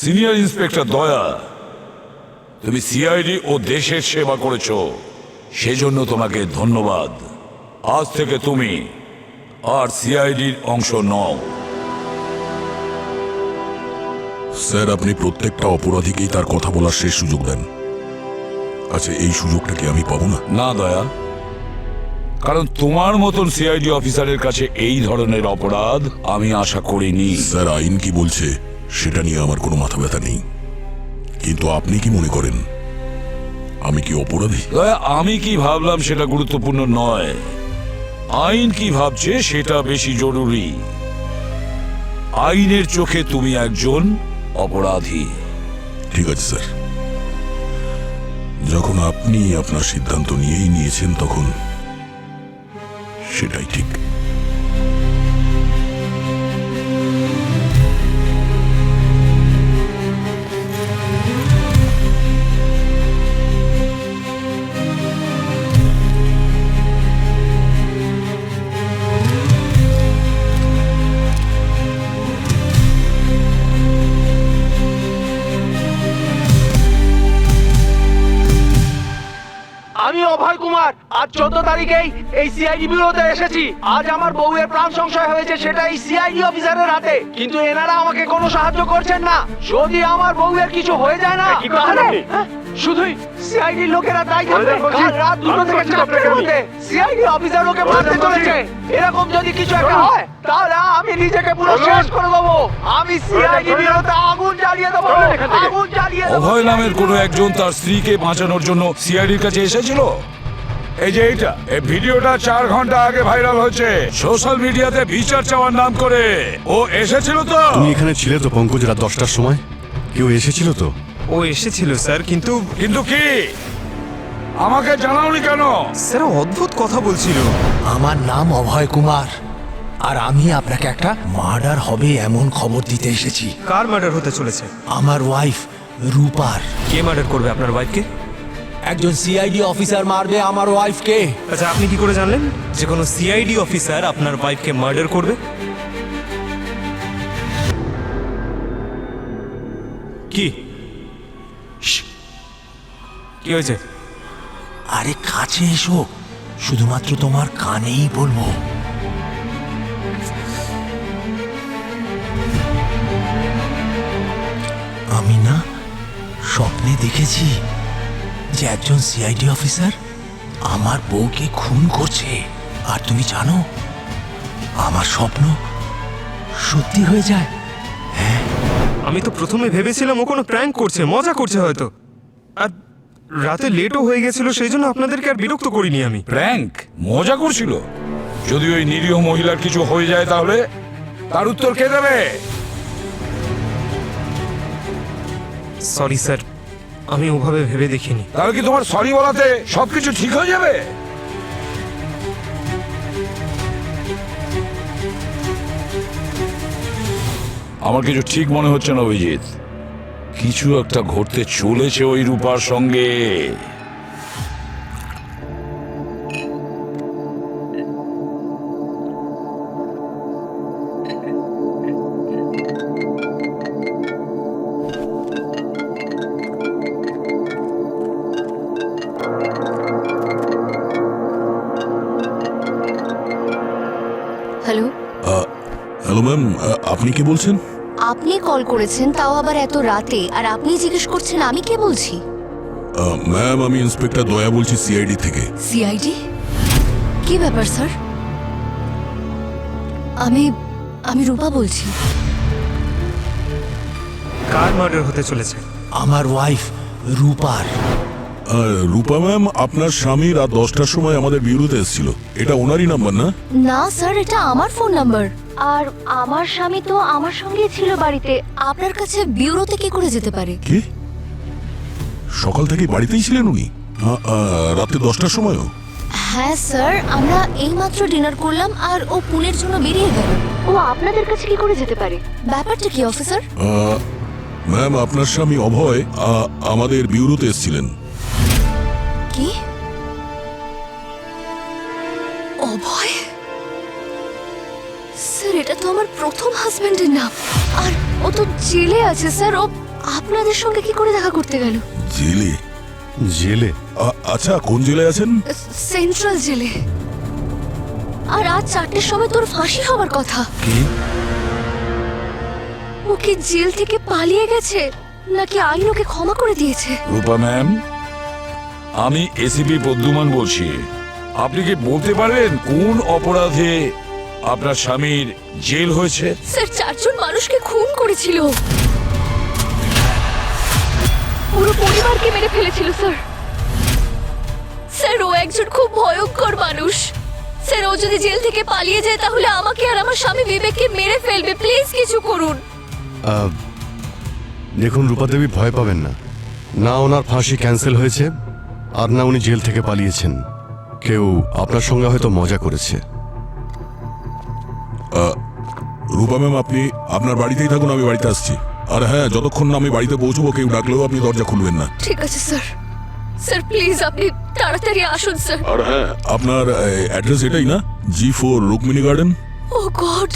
Senior inspector দয়া, তুমি CID ও দেশের সেবা করেছো, সেজন্য তোমাকে ধন্যবাদ। আজ থেকে তুমি আর সিআইডির অংশ নও। স্যার, আপনি প্রত্যেকটা অপরাধীকেই তার কথা বলার শেষ সুযোগ দেন। আচ্ছা, এই সুযোগটা কি আমি পাবো না? না দয়া, কারণ তোমার মতন সিআইডি অফিসারের কাছে এই ধরনের অপরাধ আমি আশা করিনি। স্যার, আইন কি বলছে সেটা নিয়ে আমার কোনো মাথা ব্যথা নেই, কিন্তু আপনি কি মনে করেন আমি কি অপরাধী? দয়া, আমি কি ভাবলাম সেটা গুরুত্বপূর্ণ নয়, আইন কি ভাবছে সেটা বেশি জরুরি। আইনের চোখে তুমি একজন অপরাধী। ঠিক আছে স্যার, যখন আপনি আপনার সিদ্ধান্ত নিয়েই নিয়েছেন তখন সেটাই ঠিক। আমি অভয় কুমার আজ 14 তারিখেই এই সিআইডি ব্যুরোতে এসেছি। আজ আমার বউয়ের প্রাণ সংশয় হয়েছে, সেটা এই সিআইডি অফিসারের হাতে, কিন্তু এনারা আমাকে কোনো সাহায্য করছেন না। যদি আমার বউয়ের কিছু হয়ে যায় না, তাহলে শুধুই সিআইডি লোকেরা দায়ী থাকবে। কাল রাত 2টো থেকে 4টের মধ্যে সিআইডি অফিসার ওকে মারতে চলেছে। এরকম যদি কিছু একটা হয় তাহলে আমি নিজেকে পুরো শেষ করে দেবো। আমি সিআইডি ব্যুরোতে আগুন জ্বালিয়ে দেবো, আগুন জ্বালিয়ে দেবো। অভয় নামের কোনো একজন তার স্ত্রীকে বাঁচানোর জন্য সিআইডির কাছে এসেছিল। এই যে এইটা, এই ভিডিওটা 4 ঘন্টা আগে ভাইরাল হচ্ছে সোশ্যাল মিডিয়াতে বিচার চাওয়ার নাম করে। ও এসেছিল তো? তুমি এখানে ছিলে তো পঙ্কজ, রাত 10টার সময়? কেউ এসেছিল তো? ও এসেছিল স্যার, কিন্তু কিন্তু কি আমাকে জানাওনি কেন? স্যার অদ্ভুত কথা বলছিল। আমার নাম অভয় কুমার, আর আমি আপনাকে একটা মার্ডার হবে এমন খবর দিতে এসেছি। কার মার্ডার হতে চলেছে? আমার ওয়াইফ রূপার। কে মার্ডার করবে আপনার ওয়াইফকে? একজন সিআইডি অফিসার মারবে আমার ওয়াইফকে। আচ্ছা, আপনি কি করে জানলেন যে কোনো সিআইডি অফিসার আপনার ওয়াইফকে মার্ডার করবে? কি কি হয়েছে? আরে কাছে এসো, শুধুমাত্র তোমার কানেই বলবো। আমি না স্বপ্নে দেখেছি যে একজন সিআইডি অফিসার আমার বউকে খুন করছে। আর তুমি জানো, আমার স্বপ্ন সত্যি হয়ে যায়। আমি তো প্রথমে ভেবেছিলাম ও কোনো প্র্যাঙ্ক করছে, মজা করছে হয়তো। আর রাতে লেটও হয়ে গেছিল, সেই জন্য আপনাদেরকে আর বিরক্ত করিনি আমি। প্র্যাঙ্ক? মজা করছিল? যদি ওই নিরীহ মহিলার কিছু হয়ে যায় তাহলে তার উত্তর কে দেবে? সরি স্যার, আমি ওভাবে ভেবে দেখিনি। তাহলে কি তোমার সরি বলাতে সবকিছু ঠিক হয়ে যাবে? আমার কিছু ঠিক মনে হচ্ছে না অভিজিৎ, কিছু একটা ঘটতে চলেছে ওই রূপার সঙ্গে। হ্যালো, হ্যালো ম্যাম, আপনি কি বলছেন? আপনি কল করেছেন, তাও আবার এত রাতে, আর আপনি জিজ্ঞেস করছেন আমি কে বলছি। ম্যাম, আমি ইন্সপেক্টর দয়া বলছি সিআইডি থেকে। সিআইডি? কি ব্যাপার স্যার? আমি আমি রূপা বলছি। কার মার্ডার হতে চলেছে? আমার ওয়াইফ রূপার। রূপা ম্যাম, আপনার স্বামী রাত 10টার সময় আমাদের বিউরোতে এসেছিল। এটা ওনারই নাম্বার না? না স্যার, এটা আমার ফোন নাম্বার। আর আমার স্বামী তো আমার সঙ্গে ছিল বাড়িতে। আপনার কাছে বিউরোতে কি করে যেতে পারে? কি সকাল থেকে বাড়িতেই ছিলেন উনি? রাতে 10টার সময়ও? হ্যাঁ স্যার, আমরা এইমাত্র ডিনার করলাম আর ও পুনের জন্য বেরিয়ে গেল। ও আপনাদের কাছে কি করে যেতে পারে? ব্যাপারটা কি অফিসার? ম্যাম, আপনার স্বামী অভয় আমাদের বিউরোতে এসেছিলেন। কি? অভয়? স্যার, এটা তো আমার প্রথম হাজবেন্ডের নাম, আর ও তো জেলে আছে স্যার। ও আপনাদের সঙ্গে কি করে দেখা করতে গেল? জেলে? জেলে? আচ্ছা, কোন জেলে আছেন? সেন্ট্রাল জেলে। আর রাত 4টের সময় তোর ফাঁসি হওয়ার কথা। কি? ও কি জেল থেকে পালিয়ে গেছে নাকি আইন ওকে ক্ষমা করে দিয়েছে? রূপা ম্যাম, আমি এসিপি প্রদ্যুমান বলছি। আপনি কি বলতে পারেন কোন অপরাধে আপনার স্বামীর জেল হয়েছে? স্যার 4 জন মানুষকে খুন করেছিল, পুরো পরিবারকে মেরে ফেলেছিল স্যার। স্যার ও একজন খুব ভয়ঙ্কর মানুষ। স্যার ও যদি জেল থেকে পালিয়ে যায় তাহলে আমাকে আর আমার স্বামী বিবেককে মেরে ফেলবে। প্লিজ কিছু করুন। দেখুন রূপা দেবী, ভয় পাবেন না। না ওনার ফাঁসি ক্যান্সেল হয়েছে, আর না উনি জেল থেকে পালিয়েছেন। কেউ আপনার সঙ্গে হয়তো মজা করেছে। রূপা ম্যাম, আপনি আপনার বাড়িতেই থাকুন, আমি বাড়িতে আসছি। আর হ্যাঁ, যতক্ষণ না আমি বাড়িতে পৌঁছবো কেউ ডাকলেও আপনি দরজা খুলবেন না। ঠিক আছে স্যার। স্যার প্লিজ আপনি তাড়াতাড়ি আসুন স্যার। আর হ্যাঁ, আপনার অ্যাড্রেস এটাই না? G4 Rukmini garden? ও গড,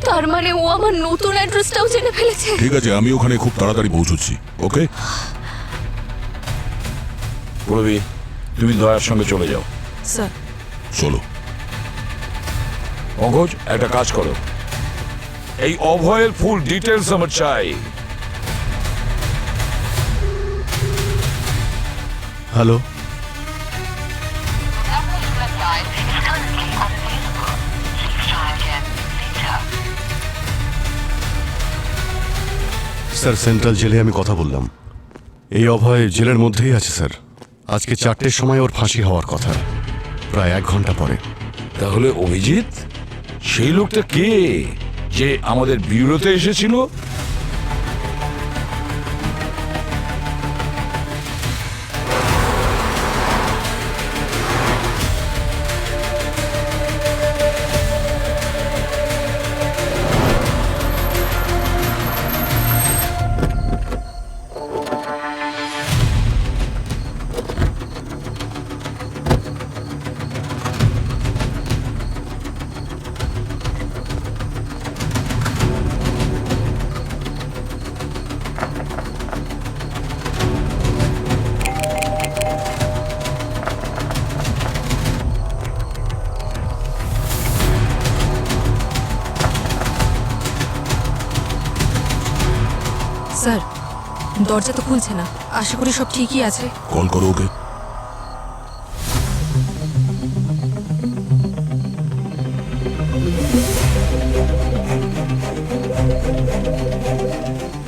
তার মানে ও আমার নতুন অ্যাড্রেসটাও জেনে ফেলেছে। ঠিক আছে, আমি ওখানে খুব তাড়াতাড়ি পৌঁছচ্ছি। ওকে? প্রবীর, তুমি দয়ার সঙ্গে চলে যাও। স্যার। চলো। পঙ্কজ, একটা কাজ করো, এই অভয়ের ফুল ডিটেলস আমার চাই। হ্যালো, স্যার সেন্ট্রাল জেলে আমি কথা বললাম। এই অভয় জেলের মধ্যেই আছে স্যার। আজকে 4টের সময় ওর ফাঁসি হওয়ার কথা, প্রায় 1 ঘন্টা পরে। তাহলে অভিজিৎ সেই লোকটা কে যে আমাদের ব্যুরোতে এসেছিল? স্যার দরজা তো খুলছে না, আশা করি সব ঠিকই আছে। কল করো ওকে।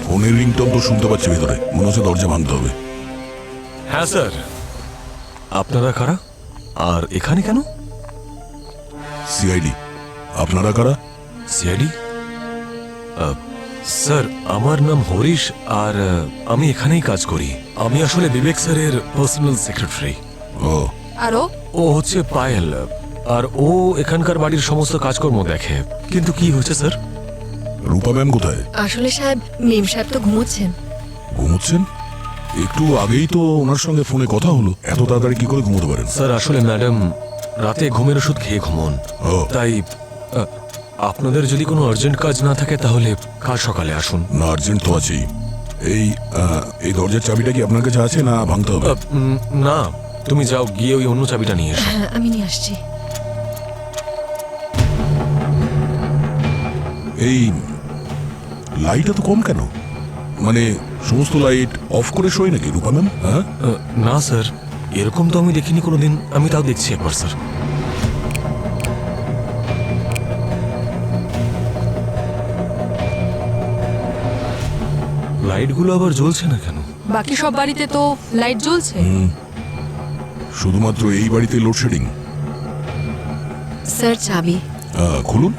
ফোনের রিংটোন তো শুনতে পাচ্ছি ভেতরে, মনে হচ্ছে দরজা ভাঙতে হবে। হ্যাঁ স্যার। আপনারা কারা আর এখানে কেন? সিআইডি। আপনারা কারা? সিআইডি? স্যার আমার নাম হরিশ, আর আমি এখানেই কাজ করি। আমি আসলে বিবেক স্যারের পার্সোনাল সেক্রেটারি। ও, আরও ও হচ্ছে পায়েল, আর ও এখানকার বাড়ির সমস্ত কাজকর্ম দেখে। কিন্তু কি হয়েছে স্যার? রূপা ম্যাম কোথায়? আসলে সাহেব, মেম সাহেব তো ঘুমোচ্ছেন। ঘুমোচ্ছেন? একটু আগেই তো ওনার সঙ্গে ফোনে কথা হলো, এত তাড়াতাড়ি কি করে ঘুমোতে পারেন? স্যার আসলে ম্যাডাম রাতে ঘুমের ওষুধ খেয়ে ঘুমোন, ও। তাই আপনাদের যদি কোনো আর্জেন্ট কাজ না থাকে তাহলে কাল সকালে আসুন। না, আর্জেন্ট তো আছেই। এই দরজার চাবিটা কি আপনার কাছে আছে না ভাঙতে হবে? না, তুমি যাও গিয়ে ওই অন্য চাবিটা নিয়ে এসো। হ্যাঁ আমি নিয়ে আসছি। এই লাইট এত কম কেন? মানে সমস্ত লাইট অফ করে শোয় নাকি রূপা ম্যাম? হ্যাঁ, না স্যার, এরকম তো আমি দেখিনি কোনোদিন। আমি তাও দেখছি একবার স্যার। লাইটগুলো আবার জ্বলছে না কেন? বাকি সব বাড়িতে তো লাইট জ্বলছে। শুধুমাত্র এই বাড়িতে লোডশেডিং? স্যার চাবি। খুলুন।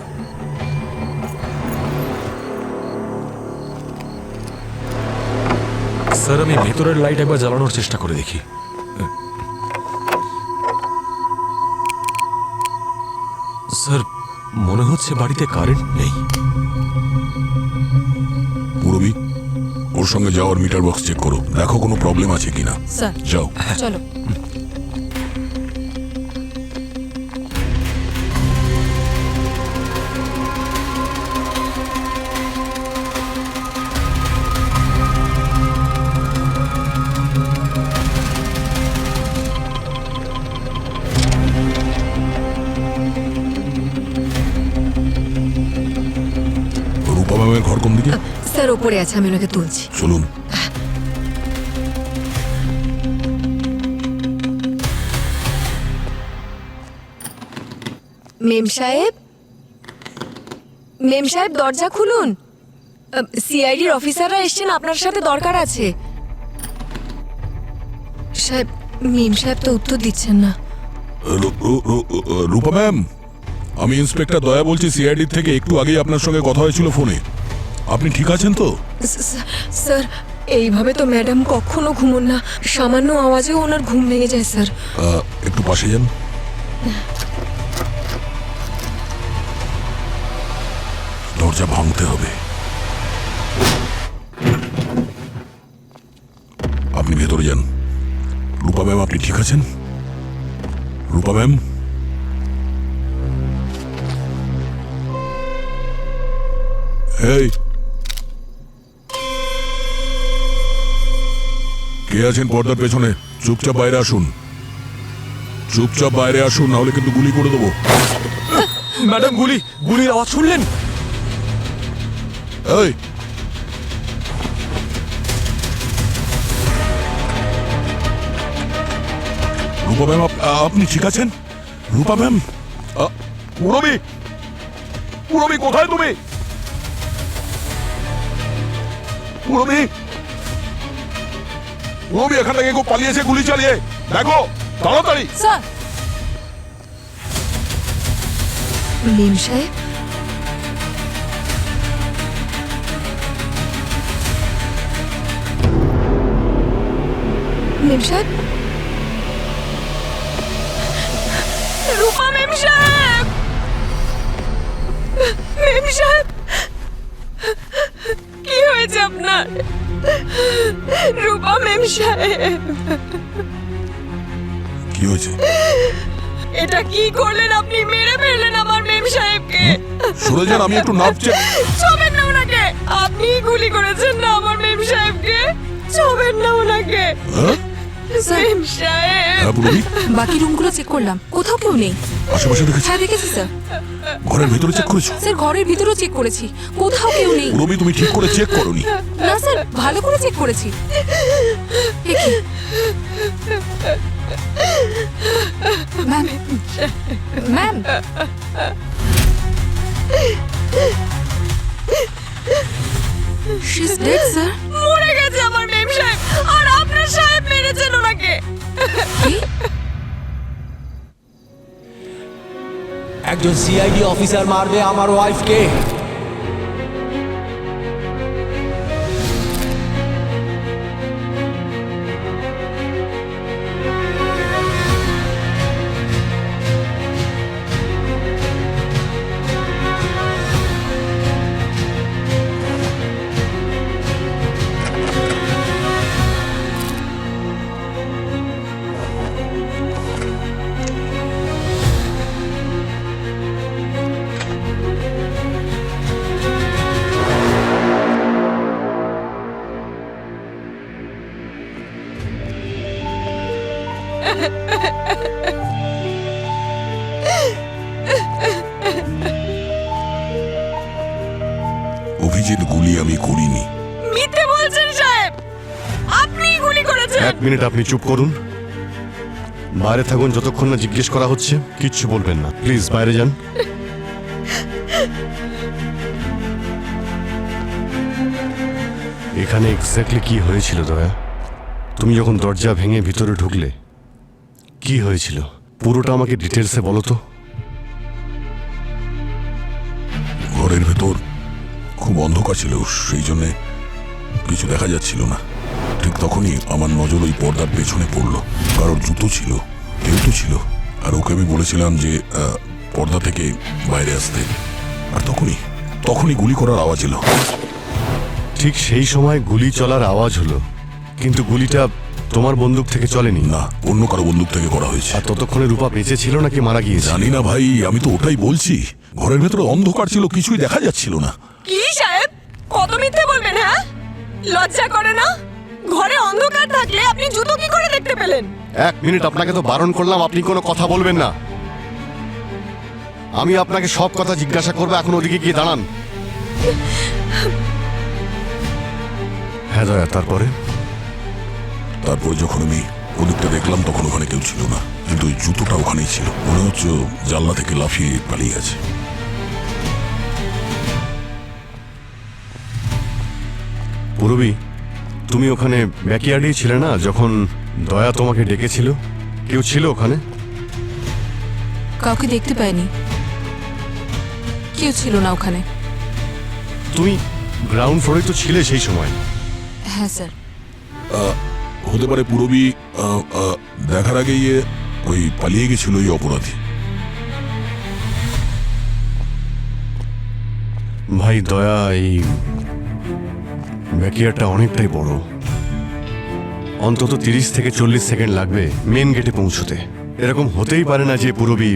স্যার আমি ভেতরের লাইট একবার জ্বালানোর চেষ্টা করে দেখি। স্যার মনে হচ্ছে বাড়িতে কারেন্ট নেই। পুরবি, ওর সঙ্গে যাওয়ার মিটার বক্স চেক করো, দেখো কোনো প্রবলেম আছে কিনা। স্যার যাও। চলো। স্যার ওপরে আছে, আমি ওনাকে তুলছি। চলুন। মেম সাহেব, মেম সাহেব দরজা খুলুন। সিআইডির অফিসাররা এসছেন, আপনার সাথে দরকার আছে। সাহেব, মেম সাহেব তো উত্তর দিচ্ছেন না। রূপা ম্যাম, আমি ইন্সপেক্টর দয়া বলছি সিআইডি থেকে। একটু আগেই আপনার সঙ্গে কথা হয়েছিল ফোনে। আপনি ঠিক আছেন তো? স্যার, এইভাবে তো ম্যাডাম কখনো ঘুমোন না, সামান্য আওয়াজেও ওনার ঘুম ভেঙে যায় স্যার। একটু পাশে যান। দরজা ভাঙতে হবে। আপনি ভেতরে যান। রূপা ম্যাম, আপনি ঠিক আছেন? রূপা ম্যাম, এই কে আছেন পর্দার পেছনে? চুপচাপ বাইরে আসুন। চুপচাপ বাইরে আসুন, নাহলে কিন্তু গুলি করে দেবো। ম্যাডাম, গুলির আওয়াজ শুনলেন? এই, রূপা ম্যাম, আপনি ঠিক আছেন? রূপা ম্যাম, পুরবি, পুরবি কোথায় তুমি? পুরবি, পুরবি এখান থেকে কেউ পালিয়েছে গুলি চালিয়ে। দেখো তাড়াতাড়ি। স্যার, মেম সাহেব, মেম সাহেব, রূপা মেম সাহেব, মেম সাহেব, কি হয়েছে আপনার? রূপা মেম সাহেব, কি হয়েছে? এটা কি করলেন আপনি? মেরে ফেললেন আমার মেম সাহেবকে। সরে যান, আমি একটু নাচছে। ছবেন না ওনাকে, আপনি গুলি করেছেন না আমার মেম সাহেবকে। ছবেন না ওনাকে মেম সাহেব। পুরবি, বাকি রুমগুলো চেক করলাম, কোথাও কেউ নেই। আশেপাশে দেখেছি। হ্যাঁ দেখেছি স্যার। ঘরের ভিতরে চেক করেছো? স্যার ঘরের ভিতরেও চেক করেছি, কোথাও কেউ নেই। পুরবি, তুমি ঠিক করে চেক করোনি। না স্যার, ভালো করে চেক করেছি। এ কি? Ma'am, ma'am, she is dead sir. মরে গেছে আমার মেম সাহেব, আর আপনার সাহেব মেরেছেন ওনাকে। কি? একজন সিআইডি অফিসার মারবে আমার ওয়াইফকে? অভিজিৎ, গুলি আমি করিনি। মিথ্যে বলছেন সাহেব, আপনি গুলি করেছেন। এক মিনিট, আপনি চুপ করুন। বাইরে থাকুন যতক্ষণ না জিজ্ঞেস করা হচ্ছে। কিচ্ছু বলবেন না, প্লিজ বাইরে যান। এখানে এক্স্যাক্টলি কি হয়েছিল দয়া? তুমি যখন দরজা ভেঙে ভিতরে ঢুকলে কি হয়েছিল পুরোটা আমাকে ডিটেলসে বলো তো। ঘরের ভেতর খুব অন্ধকার ছিল, সেই জন্য কিছু দেখা যাচ্ছিল না। ঠিক তখনই আমার নজর ওই পর্দার পেছনে পড়লো। কারোর জুতো ছিল, কেউটো ছিল, আর ওকে আমি বলেছিলাম যে পর্দা থেকে বাইরে আসতে। আর তখনই গুলি করার আওয়াজ এলো। ঠিক সেই সময় গুলি চলার আওয়াজ হলো, কিন্তু গুলিটা তোমার বন্দুক থেকে চলেনি। না, অন্য কারো বন্দুক থেকে করা হয়েছে। আর ততক্ষণে রূপা বেঁচে ছিল নাকি মারা গিয়েছে? জানি না ভাই, আমি তো ওটাই বলছি। ঘরের ভেতরে অন্ধকার ছিল, কিছুই দেখা যাচ্ছিল না। কি সাহেব, কত মিথ্যে বলবেন? হ্যাঁ, লজ্জা করে না? ঘরে অন্ধকার থাকলে আপনি জুতো কি করে দেখতে পেলেন? এক মিনিট, আপনাকে তো বারণ করলাম আপনি কোনো কথা বলবেন না। আমি আপনাকে সব কথা জিজ্ঞাসা করবো, এখন ওদিকে গিয়ে দাঁড়ান। হ্যাঁ দয়া, তারপরে? তারপরে যখন আমি ওদিকটা দেখলাম তখন ওখানে কেউ ছিল না, কিন্তু ওই জুতোটা ওখানেই ছিল। মনে হচ্ছে ও জানলা থেকে লাফিয়ে পালিয়ে গেছে। পুরবী, তুমি ওখানে ব্যাকইয়ার্ডেই ছিলে না যখন দয়া তোমাকে ডেকেছিল? কেউ ছিল ওখানে? কাউকে দেখতে পাইনি, কেউ ছিল না ওখানে। তুমি গ্রাউন্ড ফ্লোরে তো ছিলে সেই সময়। হ্যাঁ স্যার। হতে পারে পুরবী দেখার আগেই ওই পালিয়ে গেছিল ওই অপরাধী। ভাই দয়া, এই ব্যাকইয়ার্ডটা অনেকটাই বড়। অন্তত 30 থেকে 40 সেকেন্ড লাগবে মেন গেটে পৌঁছতে। এরকম হতেই পারে না যে পুরবী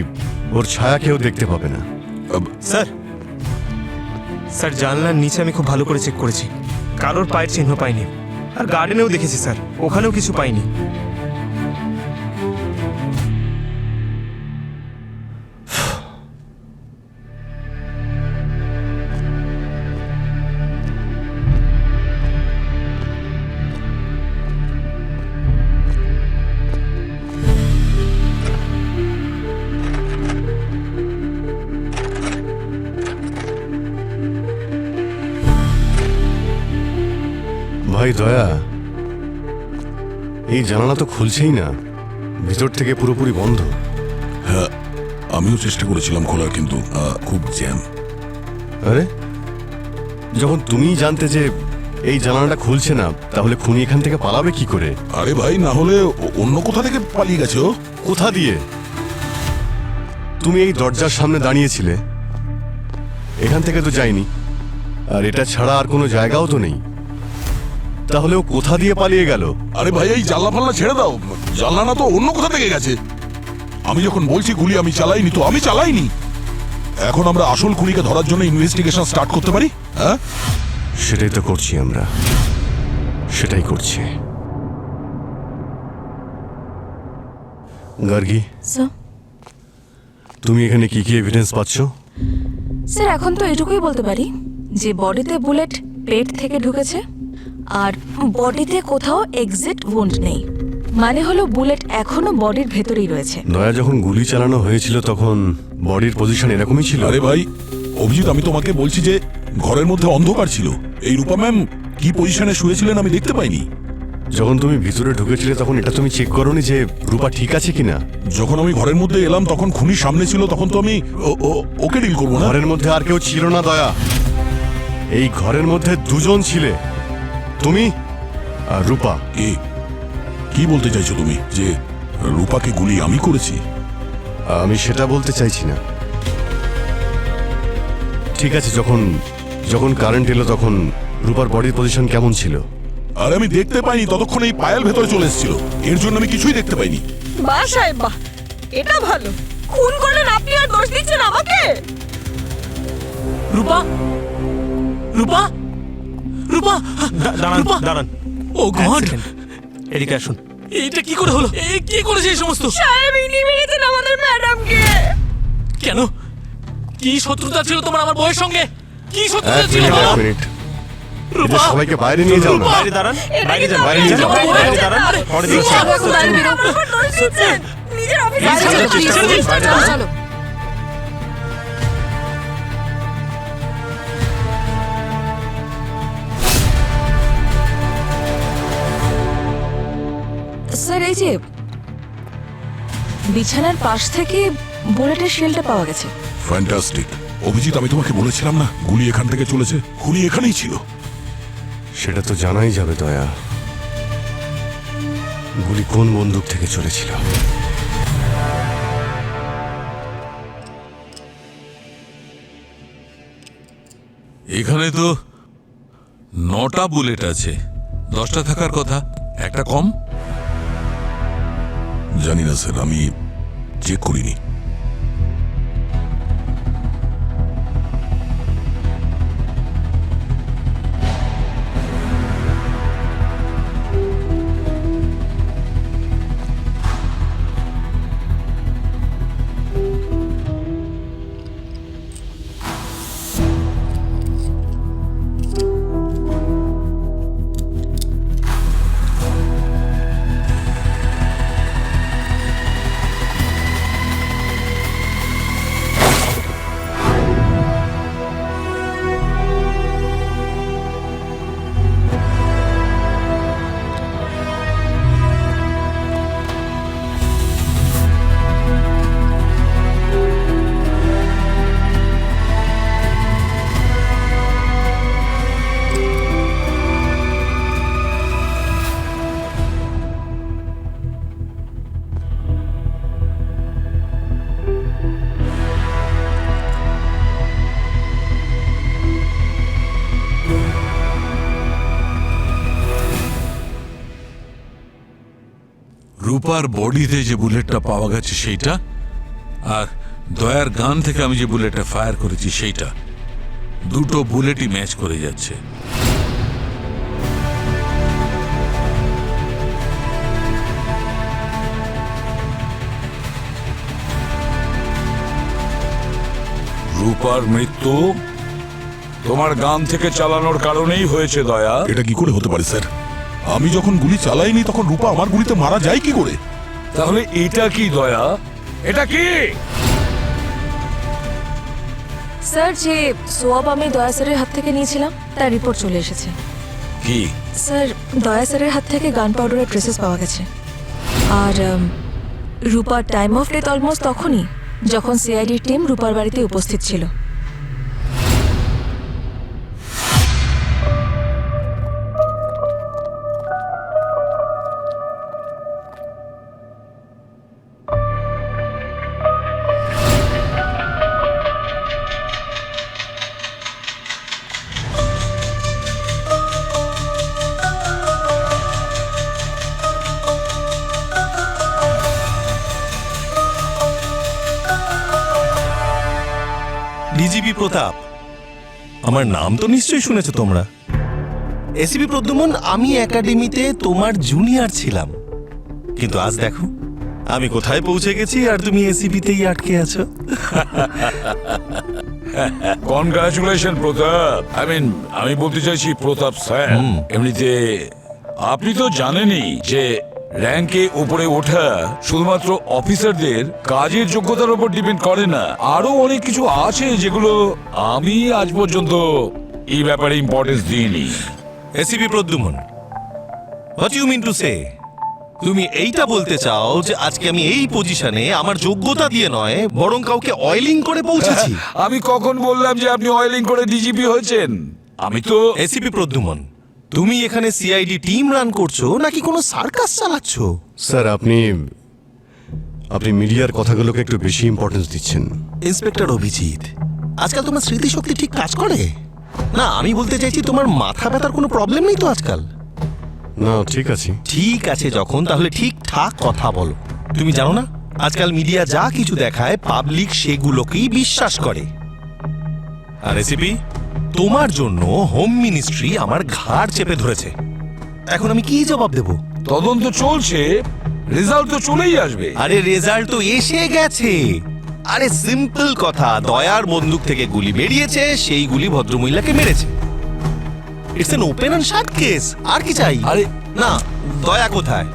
ওর ছায়া কেউ দেখতে পাবে না। স্যার, স্যার জানলার নিচে আমি খুব ভালো করে চেক করেছি, কারোর পায়ের চিহ্ন পাইনি। আর গার্ডেনেও দেখেছি স্যার, ওখানেও কিছু পাইনি। ভাই দয়া, এই জানালা তো খুলছেই না, ভিতর থেকে পুরোপুরি বন্ধ। হ্যাঁ, আমিও চেষ্টা করেছিলাম খোলার, কিন্তু খুব জ্যাম। আরে, যখন তুমিই জানতে যে এই জানালাটা খুলছে না, তাহলে খুনি এখান থেকে পালাবে কি করে? আরে ভাই, না হলে অন্য কোথা থেকে পালিয়ে গেছে ও। কোথা দিয়ে? তুমি এই দরজার সামনে দাঁড়িয়েছিলে, এখান থেকে তো যায়নি। আর এটা ছাড়া আর কোনো জায়গাও তো নেই, তাহলে ও কোথা দিয়ে পালিয়ে গেল? আরে ভাই, এই জানলা ফাল্লা ছেড়ে দাও, জানলা না তো অন্য কোথা থেকে গেছে। আমি যখন বলছি গুলি আমি চালাইনি, তো আমি চালাইনি। এখন আমরা আসল খুনিকে ধরার জন্য ইনভেস্টিগেশন স্টার্ট করতে পারি। হ্যাঁ, সেটাই তো করছি আমরা, সেটাই করছি। গার্গী, স্যার, তুমি এখানে কি কি এভিডেন্স পাচ্ছ? স্যার এখন তো এটুকুই বলতে পারি যে বডিতে বুলেট পেট থেকে ঢুকেছে, আর বডিতে কোথাও এক্সিট উন্ড নেই। মানে হলো বুলেট এখনো বডির ভেতরেই রয়েছে। দয়া, যখন গুলি চালানো হয়েছিল তখন বডির পজিশন এরকমই ছিল? আরে ভাই অভিজিৎ, আমি তোমাকে বলছি যে ঘরের মধ্যে অন্ধকার ছিল। এই রূপা ম্যাম কি পজিশনে শুয়েছিলেন আমি দেখতে পাইনি। যখন তুমি ভিতরে ঢুকেছিলে তখন এটা তুমি চেক করোনি যে রূপা ঠিক আছে কিনা? যখন আমি ঘরের মধ্যে এলাম তখন খুনি সামনে ছিল, তখন তো আমি ওকে ডিল করবো না। ঘরের মধ্যে আর কেউ ছিল না দয়া, এই ঘরের মধ্যে দুজন ছিলে, তুমি আর রূপা। কি বলতে চাইছো তুমি, যে রূপাকে গুলি আমি করেছি? আমি সেটা বলতে চাইছি না। ঠিক আছে, যখন যখন কারেন্ট এলো তখন রূপার বডির পজিশন কেমন ছিল? আর আমি দেখতে পাইনি, ততক্ষণ এই পায়েল ভেতরে চলে এসেছিল, এর জন্য আমি কিছুই দেখতে পাইনি। বাহ সাহেব বাহ, এটা ভালো। খুন করলেন আপনি আর দোষ দিচ্ছেন আমাকে? রূপা, রূপা, রূপা, দাঁড়ান রূপা! দাঁড়ান, ও গড, এদিকে আসুন। এইটা কি করে হলো? এই কি করেছে এই সমস্ত? সাহেব ইনি মেরেছেন আমাদের ম্যাডামকে। কেন? কি শত্রুতা ছিল তোমার আমার বউয়ের সঙ্গে? কি শত্রুতা এক ছিল? মিনিট, এক মিনিট, এদের সবাইকে বাইরে নিয়ে যাও না। বাইরে দাঁড়ান, বাইরে যান, বাইরে নিয়ে যান, বাইরে দাঁড়ান, পরে দেখছি। নিজের চলো। স্যার, এই যে বিছানার পাশ থেকে বুলেটের শেলটা পাওয়া গেছে। ফ্যান্টাস্টিক। অভিজিৎ, আমি তোমাকে বলেছিলাম না গুলি এখান থেকে চলেছে? খুনি এখানেই ছিল। সেটা তো জানাই যাবে দয়া, গুলি কোন বন্দুক থেকে চলেছিল। এখানে তো 9টা বুলেট আছে, 10টা থাকার কথা, একটা কম। জানি না স্যার, আমি চেক করিনি। রূপার বডিতে যে বুলেটটা পাওয়া গেছে সেইটা, আর দয়ার গান থেকে আমি যে বুলেটটা ফায়ার করেছি সেইটা, দুটো বুলেটই ম্যাচ করে যাচ্ছে। রূপার মৃত্যু তোমার গান থেকে চালানোর কারণেই হয়েছে দয়া। এটা কি করে হতে পারে স্যার? আমি যখন গুলি চালাইনি তখন রূপা আমার গুলিতে মারা যায় কি করে? তাহলে এটা কি দয়া? এটা কি? স্যার, যে সোয়াব আমি দয়া স্যারের হাত থেকে নিয়েছিলাম তার রিপোর্ট চলে এসেছে। কি? স্যার, দয়া স্যারের হাত থেকে গান পাউডারের ট্রেসেস পাওয়া গেছে। আর রূপার টাইম অফ ডেথ অলমোস্ট তখনই যখন সিআইডির টিম রূপার বাড়িতে উপস্থিত ছিল। ডিজিপি প্রতাপ, আমার নাম তো নিশ্চয়ই শুনেছো তোমরা। এসিপি প্রদ্যুমন, আমি একাডেমিতে তোমার জুনিয়র ছিলাম, কিন্তু আজ দেখো আমি কোথায় পৌঁছে গেছি আর তুমি এসিপিতেই আটকে আছো। কনগ্রাচুলেশন প্রতাপ। আমি বলতে চাইছি প্রতাপ স্যার, এমনিতে আপনি তো জানেনই যে র্যাঙ্কে উপরে ওঠা শুধুমাত্র অফিসারদের কাজের যোগ্যতার উপর ডিপেন্ড করে না, আরো অনেক কিছু আছে যেগুলো আমি আজ পর্যন্ত এই ব্যাপারে ইম্পর্টেন্স দিইনি। ACP Pradyuman, what you mean to say? তুমি এইটা বলতে চাও যে আজকে আমি এই পজিশনে আমার যোগ্যতা দিয়ে নয় বরং কাউকে অয়েলিং করে পৌঁছেছি? আমি কখন বললাম যে আপনি অয়েলিং করে ডিজিপি হয়েছেন? আমি তো এসিপি প্রদ্যুমন, তুমি এখানে সিআইডি টিম রান করছো নাকি কোনো সার্কাস চালাচ্ছ? স্যার, আপনি মিডিয়ার কথাগুলোকে একটু বেশি ইম্পর্টেন্স দিচ্ছেন। ইন্সপেক্টর অভিজিৎ, আজকাল তোমার স্মৃতিশক্তি ঠিক কাজ করে না? আমি বলতে চাইছি তোমার মাথা ব্যথার কোনো প্রবলেম নেই তো আজকাল? না, ঠিক আছে। ঠিক আছে যখন, তাহলে ঠিকঠাক কথা বলো। তুমি জানো না আজকাল মিডিয়া যা কিছু দেখায় পাবলিক সেগুলোকেই বিশ্বাস করে। আর এসিপি, তোমার জন্য হোম মিনিস্ট্রি আমার ঘাড় চেপে ধরেছে। এখন আমি কি জবাব দেব? তদন্ত চলছে, রেজাল্ট তো চলেই আসবে। আরে রেজাল্ট তো এসে গেছে। আরে সিম্পল কথা, দয়ার বন্দুক থেকে গুলি বেরিয়েছে, সেই গুলি ভদ্রমহিলাকে মেরেছে। It's an open and shut case. আর কি চাই? আরে না, দয়া কোথায়?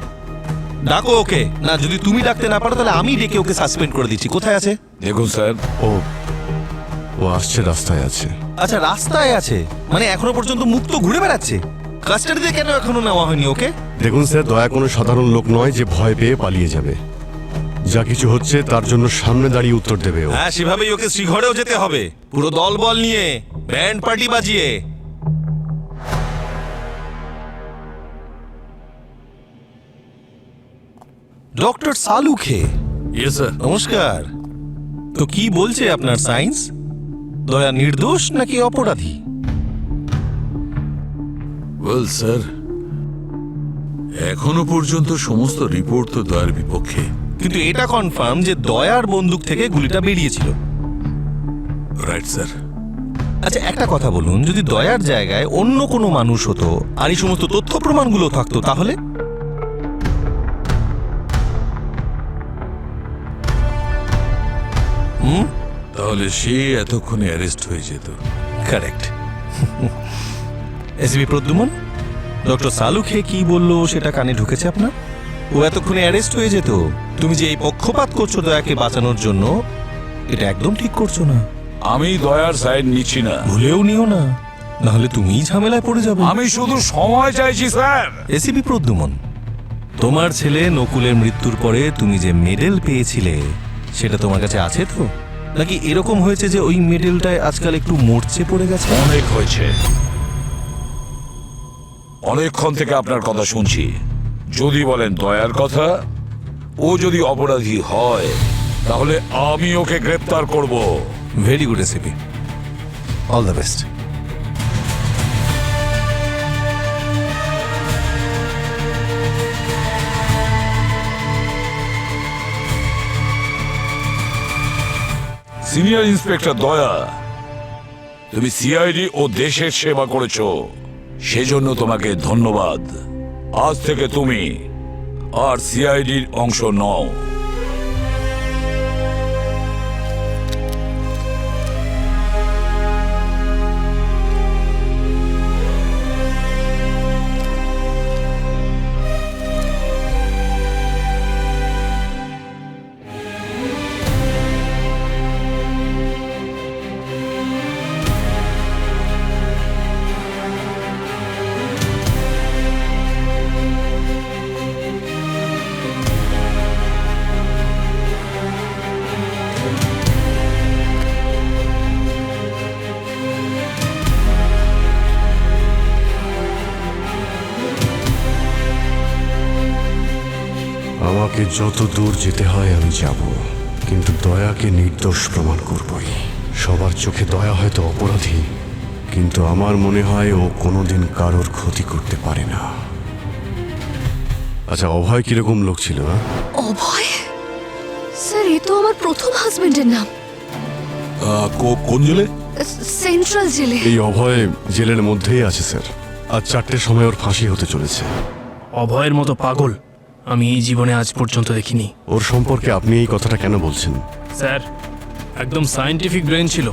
ডাকো ওকে। না, যদি তুমি ডাকতে না পারো তাহলে আমি ডেকে ওকে সাসপেন্ড করে দিচ্ছি। কোথায় আছে? দেখুন স্যার, ও আসছে, রাস্তায় আছে। আচ্ছা, রাস্তায় আছে মানে এখনো পর্যন্ত মুক্ত ঘুরে বেড়াচ্ছে? কাস্টাডিতে কেন এখনো নেওয়া হয়নি ওকে? দেখুন স্যার, দয়া কোনো সাধারণ লোক নয় যে ভয় পেয়ে পালিয়ে যাবে। যা কিছু হচ্ছে তার জন্য সামনে দাঁড়িয়ে উত্তর দেবে ও। হ্যাঁ, সেভাবেই ওকে শ্রীঘরেও যেতে হবে, পুরো দল বল নিয়ে, ব্যান্ড পার্টি বাজিয়ে। Doctor Salunkhe, yes sir. নমস্কার। তো কি বলছে আপনার সায়েন্স? দয়া নির্দোষ নাকি অপরাধী? ওয়েল স্যার, এখনো পর্যন্ত সমস্ত রিপোর্ট তো দয়ার বিপক্ষে। কিন্তু এটা কনফার্ম যে দয়ার বন্দুক থেকে গুলিটা বেরিয়েছিল। Right sir. আচ্ছা, একটা কথা বলুন, যদি দয়ার জায়গায় অন্য কোনো মানুষ হতো আর এই সমস্ত তথ্য প্রমাণগুলো থাকতো তাহলে? তাহলে সে এতক্ষণে অ্যারেস্ট হয়ে যেত। Correct. SB Pradyuman, doctor Salunkhe কি বললো সেটা কানে ঢুকেছে আপনার? ও এতক্ষণে অ্যারেস্ট হয়ে যেত। তুমি যে এই পক্ষপাত করছো দয়াকে বাঁচানোর জন্য, এটা একদম ঠিক করছো না। আমি দয়ার সাইড নিচ্ছি না। ভুলেও নিও না, নাহলে তুমিই ঝামেলায় পড়ে যাবে। আমি শুধু সময় চাইছি স্যার। এসিপি প্রদ্যুমন, তোমার ছেলে নকুলের মৃত্যুর পরে তুমি যে মেডেল পেয়েছিলে সেটা তোমার কাছে আছে তো? নাকি এরকম হয়েছে যে ওই মেডেলটায় আজকাল একটু মরচে পড়ে গেছে? অনেক হয়েছে, অনেকক্ষণ থেকে আপনার কথা শুনছি। যদি বলেন দয়ার কথা, ও যদি অপরাধী হয় তাহলে আমি ওকে গ্রেপ্তার করব। Very good ACP, all the best. Senior inspector দয়া, তুমি সিআইডি ও দেশের সেবা করেছো, সেজন্য তোমাকে ধন্যবাদ। আজ থেকে তুমি আর সিআইডির অংশ নও। আমাকে যত দূর যেতে হয় আমি যাব, কিন্তু দয়াকে নির্দোষ প্রমাণ করবই। সবার চোখে দয়া হয়তো অপরাধী, কিন্তু আমার মনে হয় ও কোনোদিন কারোর ক্ষতি করতে পারে না। আচ্ছা, অভয় কিরকম লোক ছিল? অভয় স্যার, এ তো আমার প্রথম হাজবেন্ডের নাম। কোন জেলে? সেন্ট্রাল জেলে। এই অভয় জেলের মধ্যেই আছে স্যার। আজ 4টের সময় ওর ফাঁসি হতে চলেছে। অভয়ের মতো পাগল আমি এই জীবনে আজ পর্যন্ত দেখিনি। ওর সম্পর্কে আপনি এই কথাটা কেন বলছেন? স্যার, একদম সায়েন্টিফিক ব্রেন ছিল।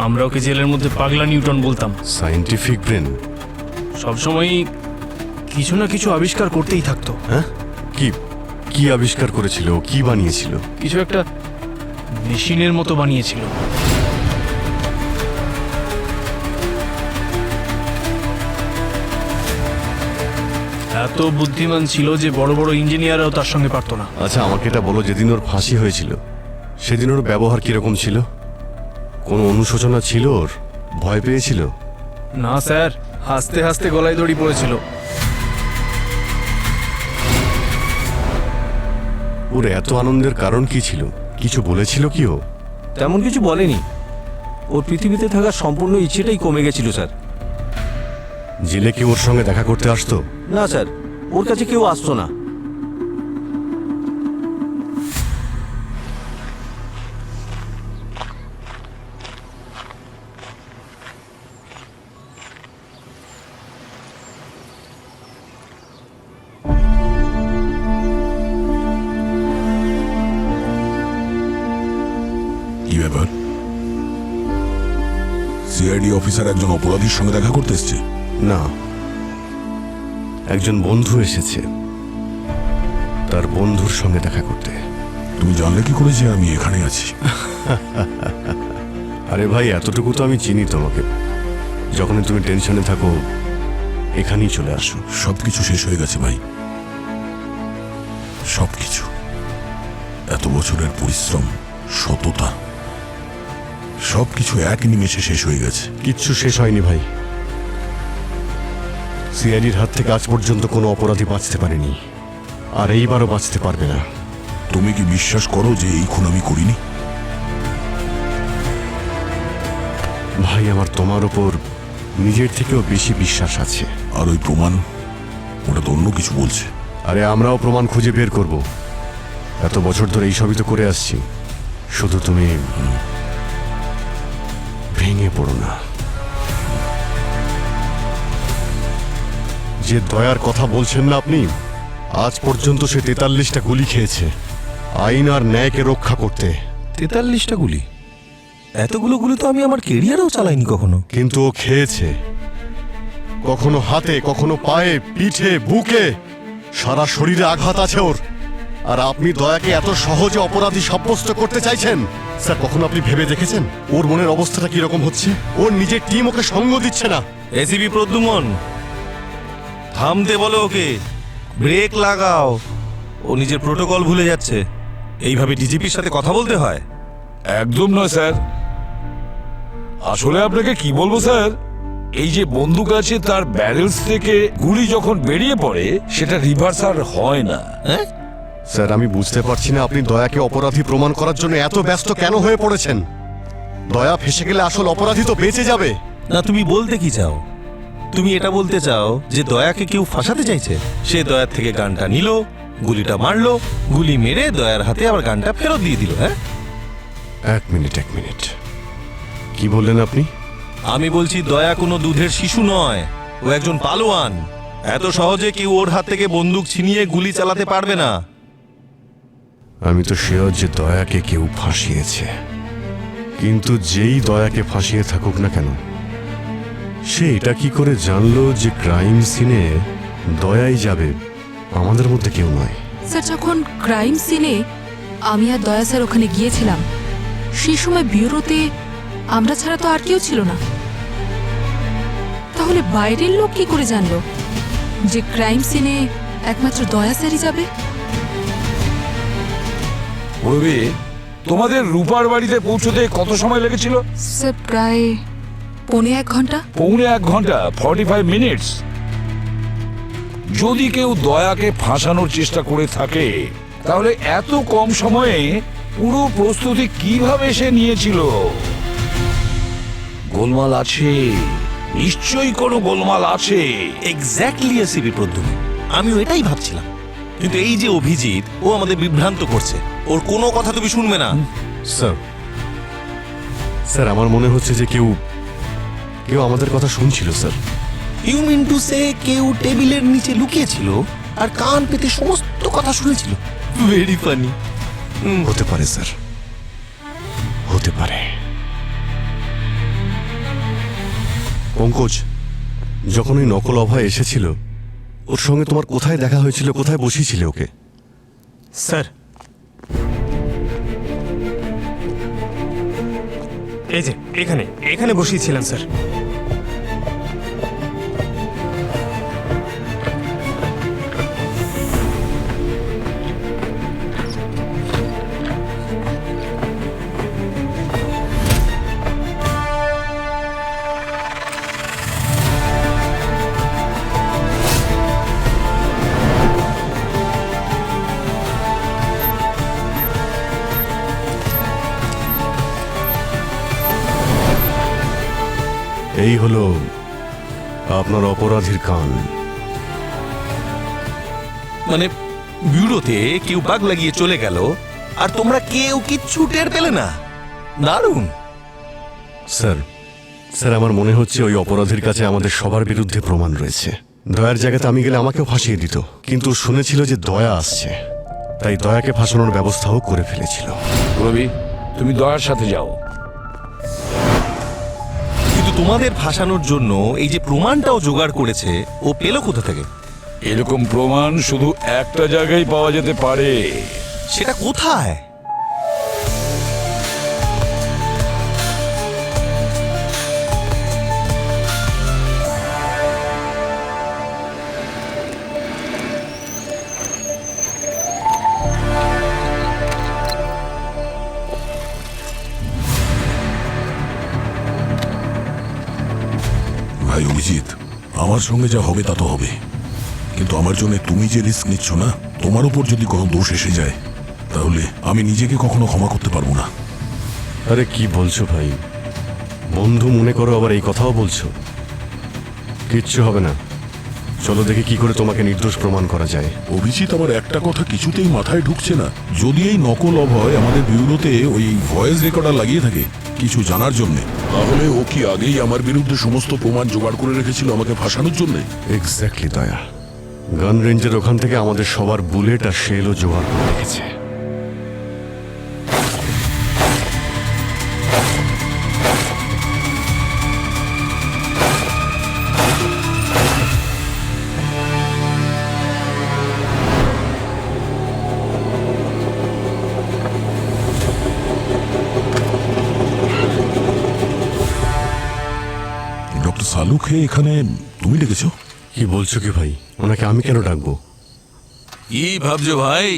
আমরা ওকে জেলের মধ্যে পাগলা নিউটন বলতাম। Scientific brain? সবসময়ই কিছু না কিছু আবিষ্কার করতেই থাকতো। হ্যাঁ, কি কি আবিষ্কার করেছিল? ও কি বানিয়েছিল? কিছু একটা মেশিনের মতো বানিয়েছিল। এত বুদ্ধিমান ছিল যে বড় বড় ইঞ্জিনিয়াররাও তার সঙ্গে পারতো না। আচ্ছা, আমাকে এটা বলো, যেদিন ওর ফাঁসি হয়েছিল সেদিন ওর ব্যবহার কিরকম ছিল? কোনো অনুশোচনা ছিল ওর? ভয় পেয়েছিল? না স্যার, হাসতে হাসতে গলায় দড়ি পড়েছিল। ওর এত আনন্দের কারণ কি ছিল? কিছু বলেছিল কি ও? তেমন কিছু বলেনি। ওর পৃথিবীতে থাকার সম্পূর্ণ ইচ্ছেটাই কমে গেছিল স্যার। জেলে কি ওর সঙ্গে দেখা করতে আসতো? না স্যার, ওর কাছে কেউ আসতো না। কি ব্যাপার? সিআইডি অফিসার একজন অপরাধীর সঙ্গে দেখা করতে এসছে? না, একজন বন্ধু এসেছে তার বন্ধুর সঙ্গে দেখা করতে। তুমি জানলে কি করে যে আমি এখানে আছি? আরে ভাই, এতটুকু তো আমি চিনি তোমাকে। যখনই তুমি টেনশনে থাকো এখানেই চলে আসো। সবকিছু শেষ হয়ে গেছে ভাই, সবকিছু। এত বছরের পরিশ্রম, সততা, সবকিছু এক নিমেষে শেষ হয়ে গেছে। কিচ্ছু শেষ হয়নি ভাই। সিআইডির হাত থেকে আজ পর্যন্ত কোনো অপরাধী বাঁচতে পারেনি, আর এইবারও বাঁচতে পারবে না। তুমি কি বিশ্বাস করো যে এই খুন আমি করিনি? ভাই, আমার তোমার ওপর নিজের থেকেও বেশি বিশ্বাস আছে। আর ওই প্রমাণ, ওটা তো অন্য কিছু বলছে। আরে আমরাও প্রমাণ খুঁজে বের করব। এত বছর ধরে এইসবই তো করে আসছি। শুধু তুমি ভেঙে পড়ো না। যে দয়ার কথা বলছেন না আপনি, আজ পর্যন্ত সে 43টা গুলি খেয়েছে আইন আর ন্যায়কে রক্ষা করতে। 43টা গুলি? এতগুলো গুলি তো আমি আমার কেরিয়ারেও চালাইনি কখনো। কিন্তু ও খেয়েছে, কখনো হাতে, কখনো পায়ে, পিঠে, বুকে, সারা শরীরে আঘাত আছে ওর। আর আপনি দয়াকে এত সহজে অপরাধী সাব্যস্ত করতে চাইছেন? স্যার, কখনো আপনি ভেবে দেখেছেন ওর মনের অবস্থাটা কি রকম হচ্ছে? ওর নিজের টিম ওকে সঙ্গ দিচ্ছে না। এসিপি প্রদ্যুমন, থামতে বলো ওকে, ব্রেক লাগাও। ও নিজের প্রোটোকল ভুলে যাচ্ছে। এইভাবে ডিজিপির সাথে কথা বলতে হয়? একদম নয় স্যার। আসলে আপনাকে কি বলবো স্যার, এই যে বন্দুক আছে তার ব্যারেলস থেকে গুলি যখন বেরিয়ে পড়ে সেটা রিভার্স আর হয় না। স্যার, আমি বুঝতে পারছি না আপনি দয়াকে অপরাধী প্রমাণ করার জন্য এত ব্যস্ত কেন হয়ে পড়েছেন। দয়া ফেসে গেলে আসল অপরাধী তো বেঁচে যাবে। না, তুমি বলতে কি চাও? তুমি এটা বলতে চাও যে দয়াকে কেউ ফাঁসাতে চাইছে? সে দয়ার থেকে গানটা নিল, গুলিটা মারলো, গুলি মেরে দয়ার হাতে আবার গানটা ফেরত দিয়ে দিল। হ্যাঁ, এক মিনিট কি বললেন আপনি? আমি বলছি দয়া কোনো দুধের শিশু নয়, ও একজন পালোয়ান। এত সহজে কেউ ওর হাত থেকে বন্দুক ছিনিয়ে গুলি চালাতে পারবে না। আমি তো শিওর যে দয়াকে কেউ ফাঁসিয়েছে, কিন্তু যেই দয়াকে ফাঁসিয়ে থাকুক না কেন, সে এটা কি করে জানলো যে ক্রাইম সিনে দয়াই যাবে, আমাদের মধ্যে কেউ নয়? স্যার, যখন ক্রাইম সিনে আমি আর দয়া স্যার ওখানে গিয়েছিলাম, সেই সময় ব্যুরোতে আমরা ছাড়া তো আর কেউ ছিল না। তাহলে বাইরের লোক কি করে জানলো যে ক্রাইম সিনে একমাত্র দয়া স্যারই যাবে? রবি, তোমাদের রূপার বাড়িতে পৌঁছতে কত সময় লেগেছিল? স্যার, প্রায় 1.25 ঘন্টা। 1.25 ঘন্টা, 45 মিনিটস। যদি কেউ দয়াকে ফাঁসানোর চেষ্টা করে থাকে, তাহলে এত কম সময়ে পুরো প্রস্তুতি কিভাবে সে নিয়েছিল? গোলমাল আছে, নিশ্চয়ই কোনো গোলমাল আছে। এক্স্যাক্টলি এসিপি প্রদ্যুম্ন, আমিও এটাই ভাবছিলাম। কিন্তু এই যে অভিজিৎ, ও আমাদের বিভ্রান্ত করছে। ওর কোনো কথা তুমি শুনবে না। স্যার, আমার মনে হচ্ছে যে কেউ আমাদের কথা শুনছিল sir. You mean to say কেউ টেবিলের নিচে লুকিয়েছিল আর কান পেতে সমস্ত কথা শুনেছিল? Very funny. হতে পারে স্যার, হতে পারে। পঙ্কজ, যখন ওই নকল অভয় এসেছিল, ওর সঙ্গে তোমার কোথায় দেখা হয়েছিল, কোথায় বসিয়েছিলে ওকে? স্যার, এই যে এখানে বসিয়েছিলাম স্যার। এই হলো আপনার অপরাধীর কান। মানে ব্যুরোতে কেউ বাগ লাগিয়ে চলে গেল আর তোমরা কেউ কিচ্ছু টের পেলে না? দারুণ। স্যার, আমার মনে হচ্ছে ওই অপরাধীর কাছে আমাদের সবার বিরুদ্ধে প্রমাণ রয়েছে। দয়ার জায়গাতে আমি গেলে আমাকেও ফাঁসিয়ে দিত, কিন্তু শুনেছিল যে দয়া আসছে, তাই দয়াকে ফাঁসানোর ব্যবস্থাও করে ফেলেছিল। রবি, তুমি দয়ার সাথে যাও। কিন্তু তোমাদের ফাঁসানোর জন্য এই যে প্রমাণটাও জোগাড় করেছে, ও পেল কোথা থেকে? এরকম প্রমাণ শুধু একটা জায়গায় পাওয়া যেতে পারে। সেটা কোথায়? ভাই অভিজিৎ, আমার সঙ্গে যা হবে তা তো হবে, কিন্তু আমার জন্য তুমি যে রিস্ক নিচ্ছ না, তোমার উপর যদি কোনো দোষ এসে যায়, তাহলে আমি নিজেকে কখনো ক্ষমা করতে পারবো না। আরে কি বলছো ভাই? বন্ধু মনে করো, আবার এই কথাও বলছো? কিচ্ছু হবে না, চলো দেখি কি করে তোমাকে নির্দোষ প্রমাণ করা যায়। অভিজিৎ, আমার একটা কথা কিছুতেই মাথায় ঢুকছে না। যদি এই নকল অভয় আমাদের ব্যুরোতে ওই ভয়েস রেকর্ডার লাগিয়ে থাকে কিছু জানার জন্য, তাহলে ও কি আগেই আমার বিরুদ্ধে সমস্ত প্রমাণ জোগাড় করে রেখেছিল আমাকে ফাঁসানোর জন্য? এক্স্যাক্টলি দয়া, গান রেঞ্জের ওখান থেকে আমাদের সবার বুলেট আর শেলও জোগাড় করে রেখেছে। ডক্টর সালুকে এখানে তুমি ডেকেছো? কি বলছো কি ভাই? ওনাকে আমি কেন ডাকবো? কি ভাবছো ভাই?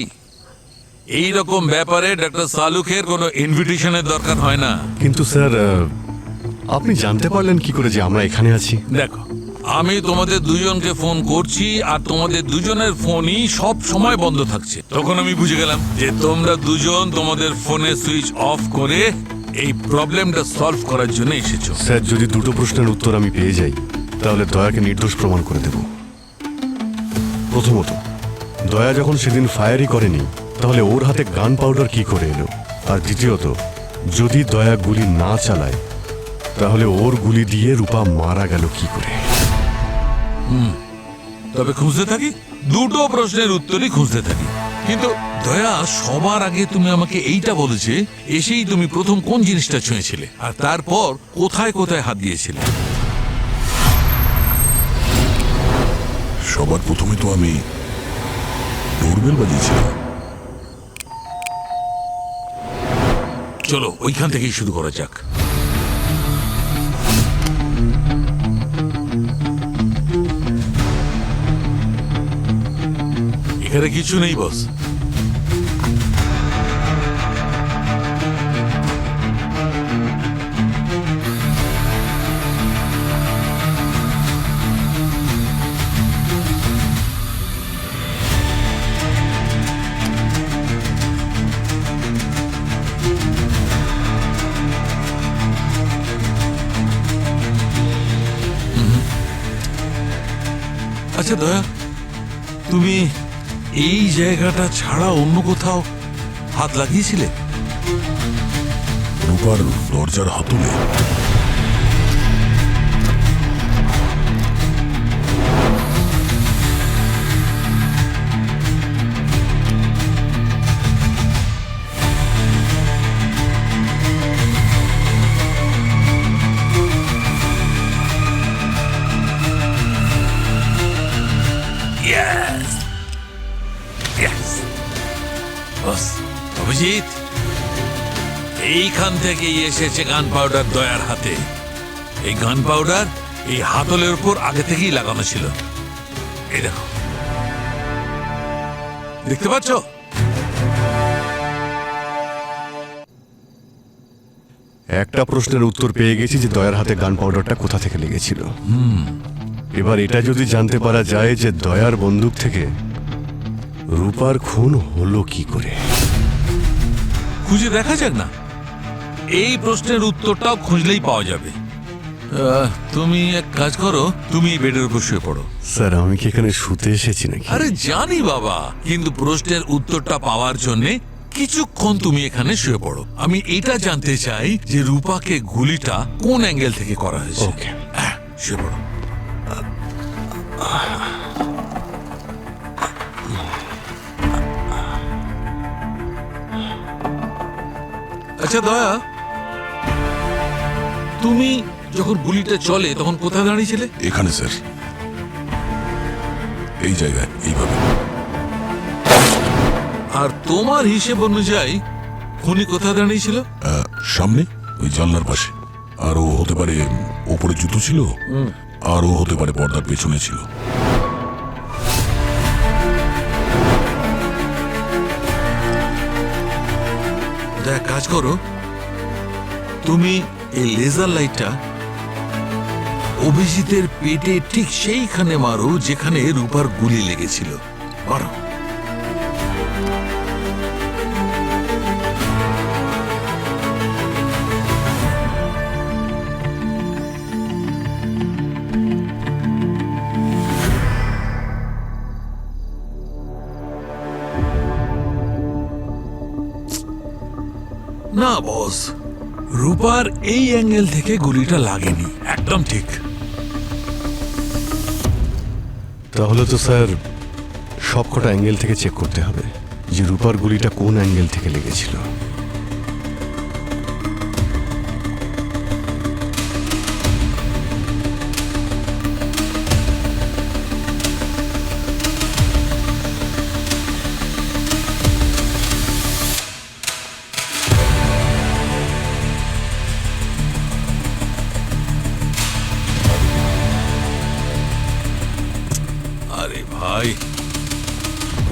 এই রকম ব্যাপারে ডক্টর সালুকের কোনো ইনভিটেশনের দরকার হয় না। কিন্তু স্যার, আপনি জানতে পারলেন কি করে যে আমরা এখানে আছি? দেখো, আমি তোমাদের দুজনকে ফোন করছি আর তোমাদের দুজনের ফোনই সব সময় বন্ধ থাকছে। তখন আমি বুঝে গেলাম যে তোমরা দুজন তোমাদের ফোনে সুইচ অফ করে এই প্রবলেমটা সলভ করার জন্য এসেছো। স্যার, যদি দুটো প্রশ্নের উত্তর আমি পেয়ে যাই, তাহলে দয়াকে নির্দোষ প্রমাণ করে দেব। প্রথমত, দয়া যখন সেদিন ফায়ারই করেনি, তাহলে ওর হাতে গান পাউডার কি করে এলো? আর দ্বিতীয়ত, যদি দয়া গুলি না চালায় তাহলে ওর গুলি দিয়ে রূপা মারা গেল কি করে? তবে খুঁজতে থাকি, দুটো প্রশ্নের উত্তরই খুঁজতে থাকি। কিন্তু দয়া, সবার আগে তুমি আমাকে এইটা বলেছে এসেই তুমি প্রথম কোন জিনিসটা ছুঁয়েছিলে, আর তারপর কোথায় কোথায় হাত দিয়েছিলে? সবার প্রথমে তো আমি ডোরবেল বাজিয়েছিলাম। চলো ওইখান থেকেই শুরু করা যাক। এখানে কিছু নেই বস। আচ্ছা দয়া, তুমি এই জায়গাটা ছাড়া অন্য কোথাও হাত লাগিয়েছিলে? রূপার দরজার হাতলে। অভিজিৎ, এইখান থেকেই এসেছে গান পাউডার দয়ার হাতে। এই গান পাউডার এই হাতলের উপর আগে থেকেই লাগানো ছিল। এই দেখো, দেখতে পাচ্ছ? একটা প্রশ্নের উত্তর পেয়ে গেছি যে দয়ার হাতে গান পাউডারটা কোথা থেকে লেগেছিল। এবার এটা যদি জানতে পারা যায় যে দয়ার বন্দুক থেকে রূপার খুন হলো কি করে। খুঁজে দেখা যাক না, এই প্রশ্নের উত্তরটাও খুঁজলেই পাওয়া যাবে। তুমি এক কাজ করো, তুমি বেডের উপর শুয়ে পড়ো। স্যার, আমি কি এখানে শুতে এসেছি নাকি? আরে জানি বাবা, কিন্তু প্রশ্নের উত্তরটা পাওয়ার জন্য কিছুক্ষণ তুমি এখানে শুয়ে পড়ো। আমি এটা জানতে চাই যে রূপাকে গুলিটা কোন অ্যাঙ্গেল থেকে করা হয়েছে। ওকে, শুয়ে পড়ো। আচ্ছা দয়া, তুমি যখন গুলিটা চলে তখন কোথায় দাঁড়িয়েছিলে? এখানে স্যার, এই জায়গায়, এইভাবে। আর তোমার হিসেব অনুযায়ী খুনি কোথায় দাঁড়িয়েছিল? সামনে, ওই জানলার পাশে। আর ও হতে পারে ওপরে জুতো ছিল, আর ও হতে পারে পর্দার পেছনে ছিল। এক কাজ করো, তুমি এই লেজার লাইটটা অভিজিতের পেটে ঠিক সেইখানে মারো যেখানে রূপার গুলি লেগেছিল। মারো। না বস, রূপার এই অ্যাঙ্গেল থেকে গুলিটা লাগেনি। একদম ঠিক। তাহলে তো স্যার সবকটা অ্যাঙ্গেল থেকে চেক করতে হবে যে রূপার গুলিটা কোন অ্যাঙ্গেল থেকে লেগেছিল। আরে ভাই,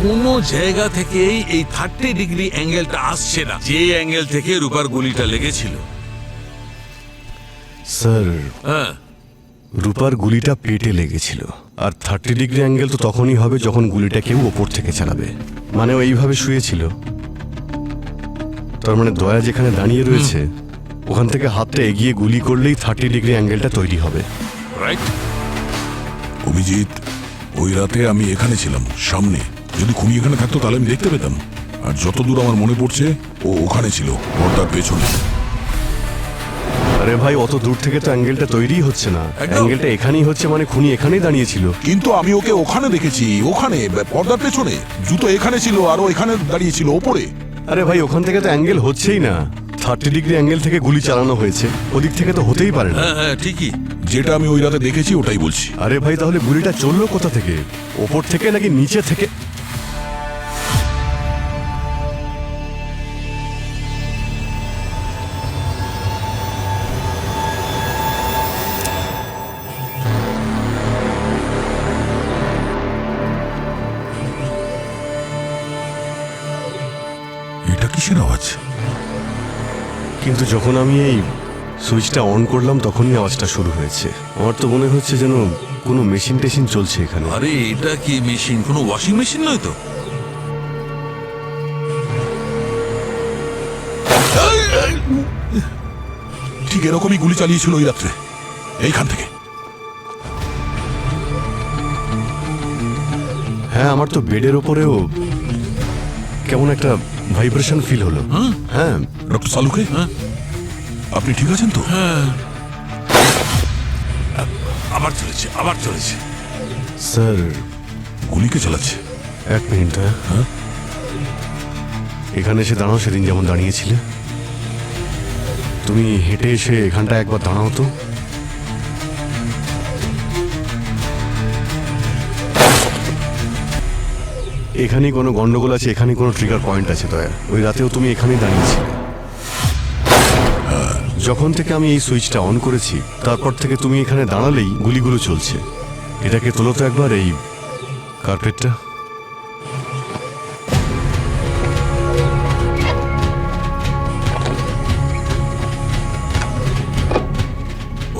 কোনো জায়গা থেকেই এই 30 ডিগ্রি অ্যাঙ্গেলটা আসছে না যে অ্যাঙ্গেল থেকে রূপার গুলিটা লেগেছিল। স্যার, হ্যাঁ, রূপার গুলিটা পেটে লেগেছিল, আর 30 ডিগ্রি অ্যাঙ্গেল তো তখনই হবে যখন গুলিটা কেউ ওপর থেকে চালাবে। মানে ও এইভাবে শুয়েছিল, তার মানে দয়া যেখানে দাঁড়িয়ে রয়েছে ওখান থেকে হাতটা এগিয়ে গুলি করলেই 30 ডিগ্রি অ্যাঙ্গেলটা তৈরি হবে। রাইট। অভিজিৎ, ওই রাতে আমি এখানে ছিলাম, সামনে। যদি খুনি এখানে থাকতো তাহলে আমি দেখতে পেতাম। আর যতদূর আমার মনে পড়ছে ও ওখানে ছিল, পর্দার পেছনে। আরে ভাই, অত দূর থেকে তো অ্যাঙ্গেলটা তৈরি হচ্ছে না। একদম। অ্যাঙ্গেলটা এখানেই হচ্ছে, মানে খুনি এখানেই দাঁড়িয়েছিল। কিন্তু আমি ওকে ওখানে দেখেছি, ওখানে পর্দার পেছনে। জুতো এখানে ছিল আর ও এখানে দাঁড়িয়েছিল ওপরে। আরে ভাই, ওখান থেকে তো অ্যাঙ্গেল হচ্ছেই না। 30 ডিগ্রি অ্যাঙ্গেল থেকে গুলি চালানো হয়েছে, ওদিক থেকে তো হতেই পারে না। হ্যাঁ হ্যাঁ ঠিকই। যেটা আমি ওই রাতে দেখেছি ওটাই বলছি। আরে ভাই, তাহলে গুলিটা চললো কোথা থেকে? ওপর থেকে নাকি নিচে থেকে? এটা কিসের আওয়াজ? কিন্তু যখন আমি এই সুইচটা অন করলাম তখনই আওয়াজটা শুরু হয়েছে। আমার তো মনে হচ্ছে যেন কোনো মেশিন টেশিন চলছে এখানে। আরে এটা কি মেশিন? কোনো ওয়াশিং মেশিন নয় তো? ঠিক এরকমই গুলি চালিয়েছিল ওই রাত্রে, এইখান থেকে। হ্যাঁ, আমার তো বেডের ওপরেও কেমন একটা ভাইব্রেশন ফিল হলো। হ্যাঁ। ডক্টর সালুকে, আপনি ঠিক আছেন তো? আবার চলেছে, আবার চলেছে। স্যার, গুলিকে চালাচ্ছে। এক মিনিট। হ্যাঁ, এখানে এসে দাঁড়াও, সেদিন যেমন দাঁড়িয়েছিলে। তুমি হেঁটে এসে এখানটা একবার দাঁড়াও তো। এখানেই কোনো গন্ডগোল আছে, এখানে কোনো ট্রিগার পয়েন্ট আছে দয়া। ওই রাতেও তুমি এখানেই দাঁড়িয়েছিলে। যখন থেকে আমি এই সুইচটা অন করেছি তারপর থেকে তুমি এখানে দাঁড়ালেই গুলিগুলো চলছে। এটাকে তোলো তো একবার, এই কার্পেটটা।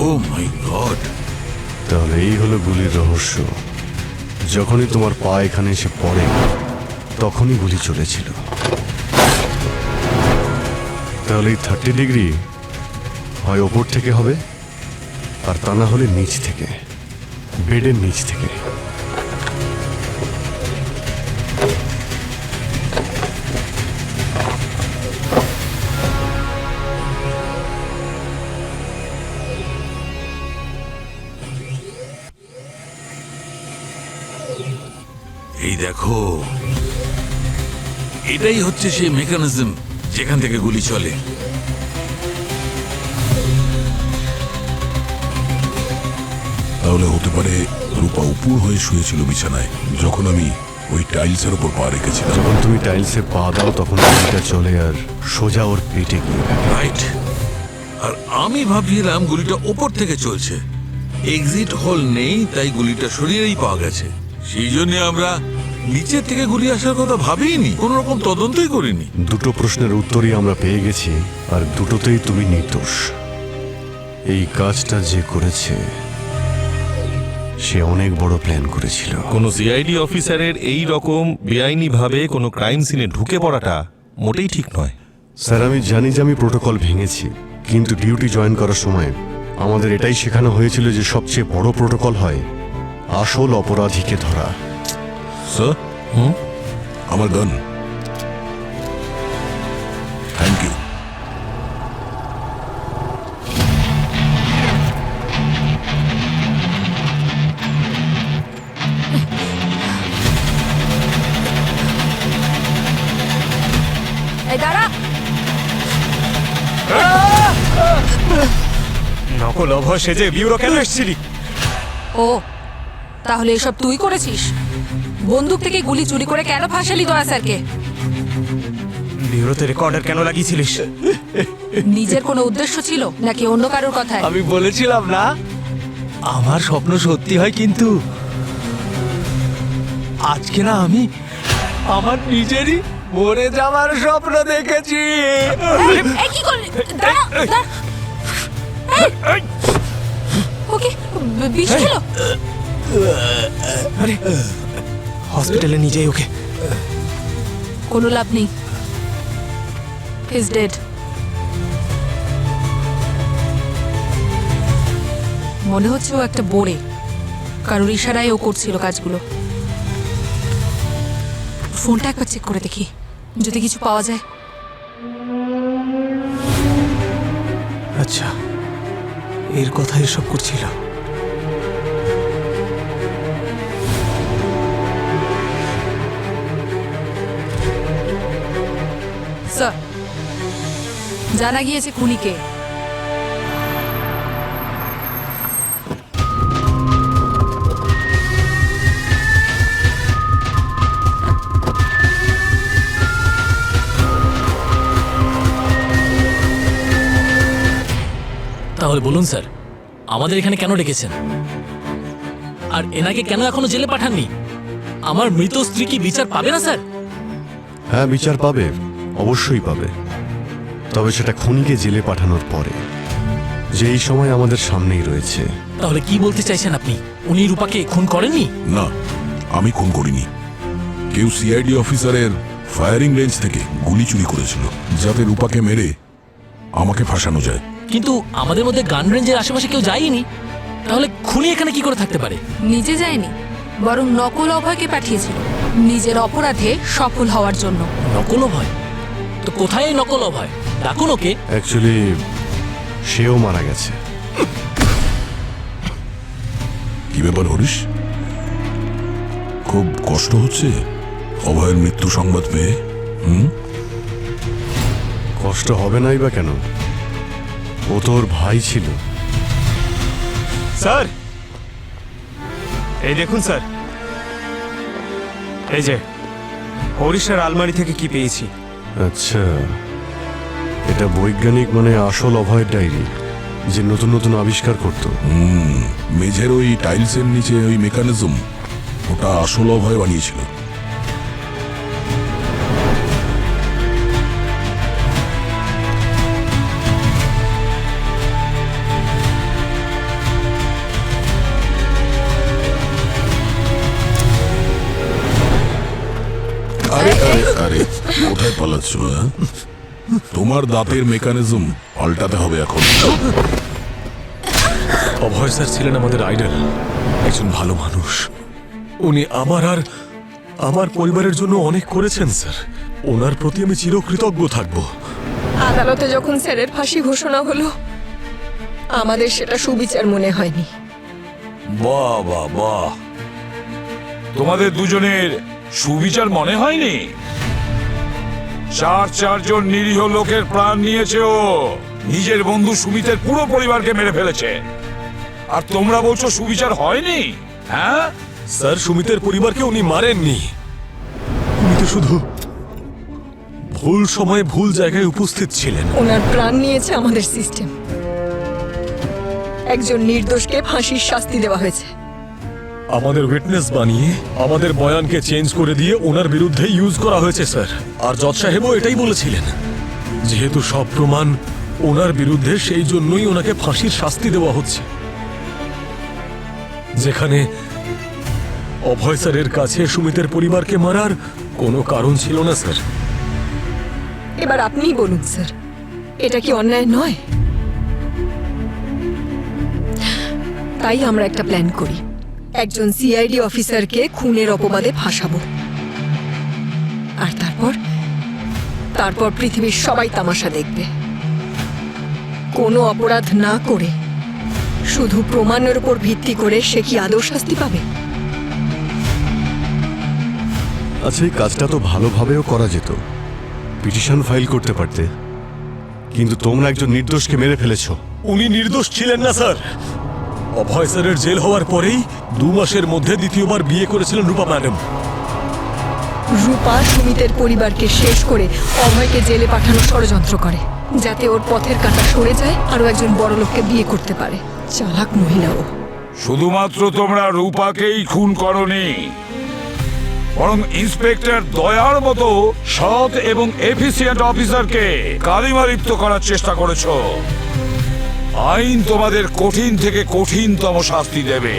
ও মাই গড! তাহলে এই হলো গুলির রহস্য। যখনই তোমার পা এখানে এসে পড়ে তখনই গুলি চলেছিল। তাহলে এই 30 ডিগ্রি হয় ওপর থেকে হবে, আর তা না হলে নিচ থেকে, বেডের নিচ থেকে। এই দেখো, এটাই হচ্ছে সেই মেকানিজম যেখান থেকে গুলি চলে। তাহলে হতে পারে রূপা উপর হয়ে শুয়েছিল বিছানায় যখন আমি ওই টাইলসের উপর পা রেখেছিলাম। যখন তুমি টাইলসে পা দাও তখন গুলিটা চলে আর সোজা ওর পেটে গিয়ে লাগে। রাইট। আর আমি ভাবছিলাম গুলিটা ওপর থেকে চলছে, এক্সিট হোল নেই, তাই গুলিটা শরীরেই পাওয়া গেছে। সেই জন্য আমরা নিচের থেকে গুলি আসার কথা ভাবিনি, কোন রকম তদন্তই করিনি। দুটো প্রশ্নের উত্তরই আমরা পেয়ে গেছি, আর দুটোতেই তুমি নির্দোষ। এই কাজটা যে করেছে সে অনেক বড় প্ল্যান করেছিল। কোনো সিআইডি অফিসারের এই রকম বেআইনিভাবে কোনো ক্রাইম সিনে ঢুকে পড়াটা মোটেই ঠিক নয়। স্যার, আমি জানি যে আমি প্রোটোকল ভেঙেছি, কিন্তু ডিউটি জয়েন করার সময় আমাদের এটাই শেখানো হয়েছিল যে সবচেয়ে বড় প্রোটোকল হয় আসল অপরাধীকে ধরা। স্যার, আমার গান। Thank you. এই দাঁড়া। নকল অভয় সেজে বিউরো কেন এসেছিলি? ও, তাহলে এসব তুই করেছিস? বন্দুক থেকে গুলি চুরি করে কেন ফাঁসালি দয়া স্যারকে? বিউরোতে রেকর্ডার কেন লাগিয়েছিলিস? নিজের কোনো উদ্দেশ্য ছিল নাকি অন্য কারোর কথায়? আমি বলেছিলাম না আমার স্বপ্ন সত্যি হয়, কিন্তু আজকে না আমি আমার নিজেরই মরে যাওয়ার স্বপ্ন দেখেছি। এই কি করলি? দাঁড়া, দাঁড়া। এই! ওকে বিষ খেলো? আরে হসপিটালে নিয়ে যাই ওকে। কোনো লাভ নেই, হি ইজ ডেড। মনে হচ্ছে ও একটা বোড়ে, কারোর ইশারায় ও করছিল কাজগুলো। ফোনটা একবার চেক করে দেখি, যদি কিছু পাওয়া যায়। আচ্ছা, এর কথা এসব করছিল। স্যার, জানা গিয়েছে খুনিকে। তাহলে বলুন স্যার, আমাদের এখানে কেন ডেকেছেন? আর এনাকে কেন এখনো জেলে পাঠাননি? আমার মৃত স্ত্রী কি বিচার পাবে না স্যার? হ্যাঁ, বিচার পাবে, অবশ্যই পাবে। তবে সেটা খুনিকে জেলে পাঠানোর পরে, যে এই সময় আমাদের সামনেই রয়েছে। তাহলে কি বলতে চাইছেন আপনি? উনি রূপাকে খুন করেননি? না, আমি খুন করিনি। কেউ সিআইডি অফিসারের ফায়ারিং রেঞ্জ থেকে গুলি চুরি করেছিল, যাতে রূপাকে মেরে আমাকে ফাঁসানো যায়। কিন্তু আমাদের মধ্যে গান রেঞ্জের আশেপাশে কেউ যায়নি। তাহলে খুনি এখানে কি করে থাকতে পারে? নিজে যায়নি, বরং নকল অভয়কে পাঠিয়েছিল নিজের অপরাধে সফল হওয়ার জন্য। নকল অভয়? তো কোথায় এই নকল অভয়? ডাকুন ওকে। অ্যাকচুয়ালি সেও মারা গেছে। কি ব্যাপার হরিশ, খুব কষ্ট হচ্ছে অভয়ের মৃত্যু সংবাদ পেয়ে? কষ্ট হবে নাই বা কেন? ও তোর ভাই ছিল। স্যার, এই দেখুন স্যার, এই যে হরিশের আলমারি থেকে কি পেয়েছি। আচ্ছা, এটা বৈজ্ঞানিক মানে আসল অভয়ের ডায়েরি, যে নতুন নতুন আবিষ্কার করতো। মেঝের ওই টাইলসের নিচে ওই মেকানিজম, ওটা আসল অভয় বানিয়েছিল। আরে আরে আরে, কোথায় পালাচ্ছ? তোমার দাঁতের মেকানিজম পাল্টাতে হবে এখন। অভয় স্যার ছিলেন আমাদের আইডল, একজন ভালো মানুষ। উনি আমার আর আমার পরিবারের জন্য অনেক করেছেন স্যার। ওনার প্রতি আমি চিরকৃতজ্ঞ থাকব। আদালতে যখন স্যারের ফাঁসি ঘোষণা হলো, আমাদের সেটা সুবিচার মনে হয়নি। বাহ বাহ বাহ, তোমাদের দুজনের সুবিচার মনে হয়নি? চারজন নিরীহ লোকের প্রাণ নিয়েছে ও। নিজের বন্ধু সুমিতের পুরো পরিবারকে মেরে ফেলেছে, আর তোমরা বলছো সুবিচার হয়নি? হ্যাঁ স্যার, সুমিতের পরিবারকে উনি মারেননি। উনি তো শুধু ভুল সময়ে ভুল জায়গায় উপস্থিত ছিলেন। ওনার প্রাণ নিয়েছে আমাদের সিস্টেম। একজন নির্দোষকে ফাঁসির শাস্তি দেওয়া হয়েছে। আমাদের উইটনেস বানিয়ে আমাদের বয়ানকে চেঞ্জ করে দিয়ে ওনার বিরুদ্ধে ইউজ করা হয়েছে স্যার। আর জজ সাহেবও এটাই বলেছিলেন, যেহেতু সব প্রমাণ ওনার বিরুদ্ধে, সেই জন্যই ওনাকে ফাঁসির শাস্তি দেওয়া হচ্ছে। যেখানে অভয় স্যারের কাছে সুমিতের পরিবারকে মারার কোনো কারণ ছিল না স্যার। এবার আপনিই বলুন স্যার, এটা কি অন্যায় নয়? তাই আমরা একটা প্ল্যান করি, একজন সিআইডি অফিসারকে খুনের অপবাদে ফাঁসাবো। আর তারপর পৃথিবীর সবাই তামাশা দেখবে। কোনো অপরাধ না করে, শুধু প্রমাণের উপর ভিত্তি করে সে কি আদৌ শাস্তি পাবে? আচ্ছা, এই কাজটা তো ভালোভাবেও করা যেত। পিটিশন ফাইল করতে পারতে, কিন্তু তোমরা একজন নির্দোষকে মেরে ফেলেছো। উনি নির্দোষ ছিলেন না স্যার। অভয় স্যারের জেল হওয়ার পরেই 2 মাসের মধ্যে দ্বিতীয়বার বিয়ে করেছিলেন রূপা ম্যাডাম। রূপা সুমিতের পরিবারকে শেষ করে অভয়কে জেলে পাঠানোর ষড়যন্ত্র করে, যাতে ওর পথের কাঁটা সরে যায় আরও একজন বড় লোককে বিয়ে করতে পারে। চালাক মহিলা ও। শুধুমাত্র তোমরা রূপাকেই খুন করনি, বরং ইন্সপেক্টর দয়ার মতো সৎ এবং এফিসিয়েন্ট অফিসারকে কালিমা লিপ্ত করার চেষ্টা করেছো। আইন তোমাদের কঠিন থেকে কঠিনতম শাস্তি দেবে।